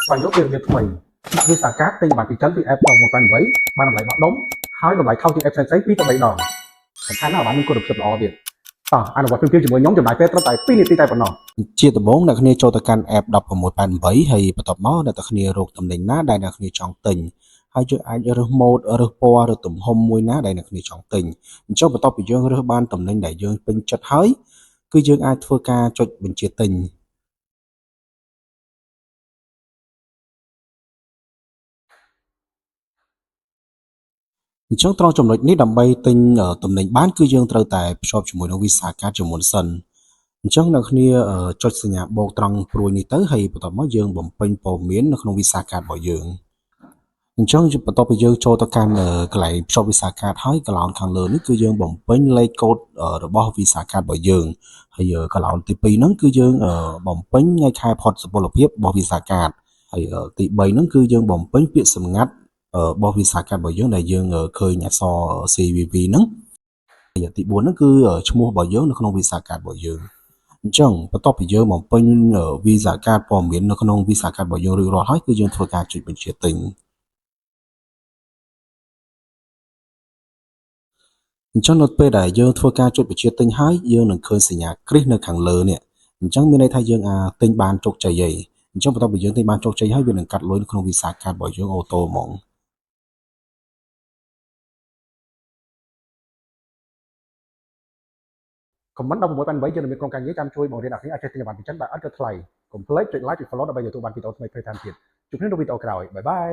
ស្វែងរកពេលវេលាថ្មីដាក់វាសាកាទិញបានពីចិនពី app 188បានតម្លៃបោះដុំហើយតម្លៃថោកជាង app ផ្សេងៗ2ទៅ3ដងសំខាន់ណាស់បានមានគុណភាពល្អទៀតតោះអនុវត្តព្រៀងជាមួយខ្ញុំចំណាយពេលត្រឹមតែ2នាទីតែប៉ុណ្ណោះជាដំបូងអ្នកគ្នាចូលទៅកាន់ app 1688ហើយបន្ទាប់មកអ្នកគ្នារកតំណែងណាដែលអ្នកគ្នាចង់ទិញហើយយើងអាចរើសម៉ូដរើសពណ៌ឬទំហំមួយណាដែលអ្នកគ្នាចង់ទិញអញ្ចឹងបន្ទាប់ពីយើងរើសបានតំណែងដែលយើងពេញចិត្តហើយគឺយើងអាចធ្វើការចុចបញ្ជាទិញអញ្ចឹងត្រង់ចំណុចនេះដើម្បីទិញតំណែងបានគឺយើងត្រូវតែភ្ជាប់ជាមួយនឹង Visa Card ជាមុនសិនអញ្ចឹងអ្នកគ្នាចុចសញ្ញាបូកត្រង់ព្រួយនេះទៅហើយបន្ទាប់មកយើងបំពេញព័ត៌មាននៅក្នុង Visa Card របស់យើងអញ្ចឹងបន្ទាប់ពីយើងចូលទៅកាន់កន្លែងភ្ជាប់ Visa Card ហើយកន្លោនខាងលើនេះគឺយើងបំពេញលេខកូដរបស់ Visa Card របស់យើងហើយកន្លោនទី2ហ្នឹងគឺយើងបំពេញថ្ងៃខែផុតសុពលភាពរបស់ Visa Card ហើយទី3ហ្នឹងគឺយើងបំពេញពាក្យសម្ងាត់របស់ Visa Card របស់យើងដែលយើងឃើញអក្សរ CVV ហ្នឹងហើយទី4ហ្នឹងគឺឈ្មោះរបស់យើងនៅក្នុង Visa Card របស់យើងអញ្ចឹងបន្ទាប់ពីយើងបំពេញ Visa Card ព័ត៌មាននៅក្នុង Visa Card របស់យើងរួចរាល់ហើយគឺយើងធ្វើការចុចបញ្ជាទិញអញ្ចឹងនៅពេលដែលយើងធ្វើការចុចបញ្ជាទិញហើយយើងនឹងឃើញសញ្ញាគ្រីសនៅខាងលើនេះអញ្ចឹងមានន័យថាយើងទិញបានជោគជ័យហើយអញ្ចឹងបន្ទាប់ពីយើងទិញបានជោគជ័យហើយវានឹងកាត់លុយនៅក្នុង Visa Card របស់យើងអូតូហ្មងខមមិន1688យើងនឹងមានក្រុមការងារចាំជួយបង្រៀនអ្នកគ្នាឲ្យចេះទិញអីវ៉ាន់ពីចិនដែលឥតគិតថ្លៃកុំភ្លេចចុច like ចុច follow ដើម្បីទទួលបានវីដេអូថ្មីៗតាមទៀតជួបគ្នានៅវីដេអូក្រោយបាយបាយ